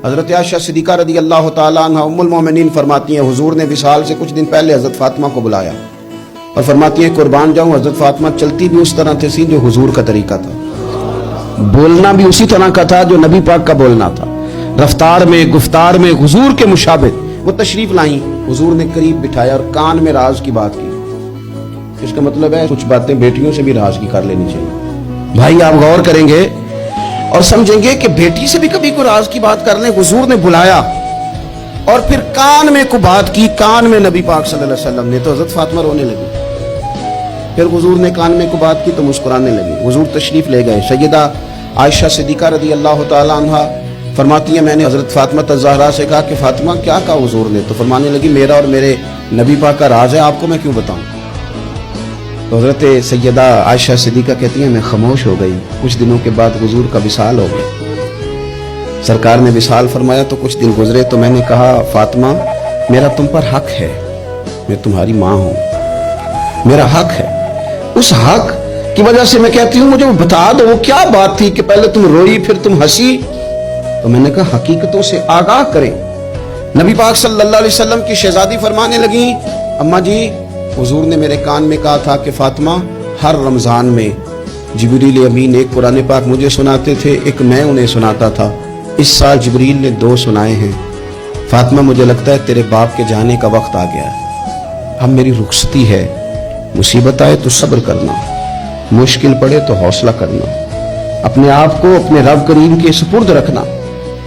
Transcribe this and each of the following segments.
حضرت عائشہ صدیقہ رضی اللہ تعالیٰ عنہ ام المومنین فرماتی ہیں حضور نے وصال سے کچھ دن پہلے حضرت فاطمہ کو بلایا اور فرماتی ہیں قربان جاؤں حضرت فاطمہ چلتی بھی اس طرح تھی جو حضور کا طریقہ تھا، بولنا بھی اسی طرح کا تھا جو نبی پاک کا بولنا تھا، رفتار میں گفتار میں حضور کے مشابہ۔ وہ تشریف لائیں، حضور نے قریب بٹھایا اور کان میں راز کی بات کی۔ اس کا مطلب ہے کچھ باتیں بیٹیوں سے بھی راز کی کر لینی چاہیے۔ بھائی آپ غور کریں گے اور سمجھیں گے کہ بیٹی سے بھی کبھی کوئی راز کی بات کر لیں۔ حضور نے بلایا اور پھر کان میں کو بات کی، کان میں نبی پاک صلی اللہ علیہ وسلم نے، تو حضرت فاطمہ رونے لگی۔ پھر حضور نے کان میں کو بات کی تو مسکرانے لگی۔ حضور تشریف لے گئے۔ سیدہ عائشہ صدیقہ رضی اللہ تعالی عنہا فرماتی ہیں میں نے حضرت فاطمہ الزہرا سے کہا کہ فاطمہ کیا کہا حضور نے؟ تو فرمانے لگی میرا اور میرے نبی پاک کا راز ہے، آپ کو میں کیوں بتاؤں؟ تو حضرت سیدہ عائشہ صدیقہ کہتی ہیں میں خاموش ہو گئی۔ کچھ دنوں کے بعد حضور کا وصال ہو گیا۔ سرکار نے وصال فرمایا تو کچھ دن گزرے تو میں نے کہا فاطمہ میرا تم پر حق ہے، میں تمہاری ماں ہوں، میرا حق ہے۔ اس حق کی وجہ سے میں کہتی ہوں مجھے بتا دو وہ کیا بات تھی کہ پہلے تم روئی پھر تم ہنسی؟ تو میں نے کہا حقیقتوں سے آگاہ کریں۔ نبی پاک صلی اللہ علیہ وسلم کی شہزادی فرمانے لگی اماں جی حضور نے میرے کان میں کہا تھا کہ فاطمہ ہر رمضان میں جبریل امین ایک قرآن پاک مجھے سناتے تھے، ایک میں انہیں سناتا تھا۔ اس سال جبریل نے 2 سنائے ہیں۔ فاطمہ مجھے لگتا ہے تیرے باپ کے جانے کا وقت آ گیا ہے، اب میری رخصتی ہے۔ مصیبت آئے تو صبر کرنا، مشکل پڑے تو حوصلہ کرنا، اپنے آپ کو اپنے رب کریم کے سپرد رکھنا۔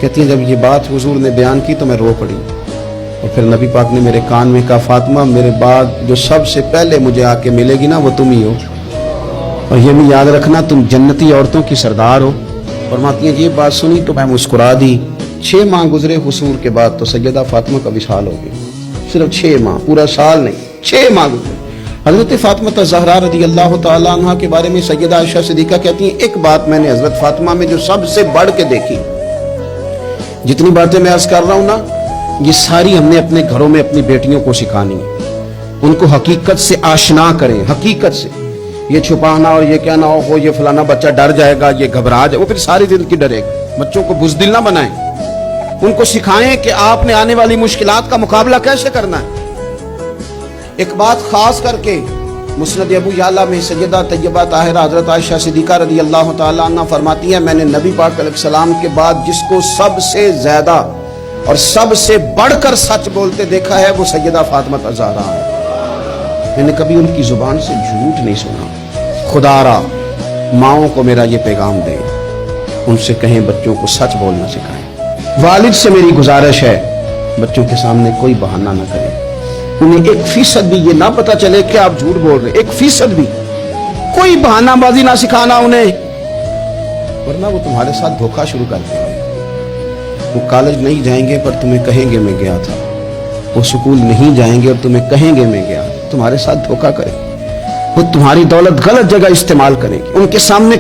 کہتی ہیں جب یہ بات حضور نے بیان کی تو میں رو پڑی اور پھر نبی پاک نے میرے کان میں کہا فاطمہ میرے بعد جو سب سے پہلے مجھے آ کے ملے گی نا وہ تم ہی ہو، اور یہ بھی یاد رکھنا تم جنتی عورتوں کی سردار ہو۔ فرماتی ہیں یہ بات سنی تو میں مسکرا دی۔ 6 ماہ گزرے حصول کے بعد تو سیدہ فاطمہ کا وصال ہو گیا۔ صرف 6 ماہ، پورا سال نہیں، 6 ماہ گزرے۔ حضرت فاطمہ الزہرا رضی اللہ تعالیٰ عنہ کے بارے میں سیدہ عائشہ صدیقہ کہتی ہیں ایک بات میں نے حضرت فاطمہ میں جو سب سے بڑھ کے دیکھی، جتنی باتیں میں عرض کر رہا ہوں نا یہ ساری ہم نے اپنے گھروں میں اپنی بیٹیوں کو سکھانی ہے۔ ان کو حقیقت سے آشنا کریں، حقیقت سے۔ یہ چھپانا اور یہ کہنا ہو یہ فلانا بچہ ڈر جائے گا، یہ گھبرا جائے، وہ پھر ساری زندگی ڈرے گا۔ بچوں کو بزدل نہ بنائیں، ان کو سکھائیں کہ آپ نے آنے والی مشکلات کا مقابلہ کیسے کرنا ہے۔ ایک بات خاص کر کے مسند ابو یعلا میں سیدہ طیبہ طاہرہ حضرت عائشہ صدیقہ رضی اللہ تعالیٰ عنہ فرماتی ہیں میں نے نبی پاک علیہ السلام کے بعد جس کو سب سے زیادہ اور سب سے بڑھ کر سچ بولتے دیکھا ہے وہ سیدہ فاطمہ الزہرا ہے۔ میں نے کبھی ان کی زبان سے جھوٹ نہیں سنا۔ خدا را ماؤں کو میرا یہ پیغام دے، ان سے کہیں بچوں کو سچ بولنا سکھائیں۔ والد سے میری گزارش ہے بچوں کے سامنے کوئی بہانہ نہ کریں، انہیں 1% بھی یہ نہ پتا چلے کہ آپ جھوٹ بول رہے، 1% بھی کوئی بہانہ بازی نہ سکھانا انہیں، ورنہ وہ تمہارے ساتھ دھوکہ شروع کر دیں گے۔ وہ کالج نہیں جائیں گے پر تمہیں کہیں گے میں گیا تھا، وہ سکول نہیں جائیں گے اور تمہیں کہیں گے میں گیا، تمہارے ساتھ دھوکہ کریں، وہ تمہاری دولت غلط جگہ استعمال کریں گے، ان کے سامنے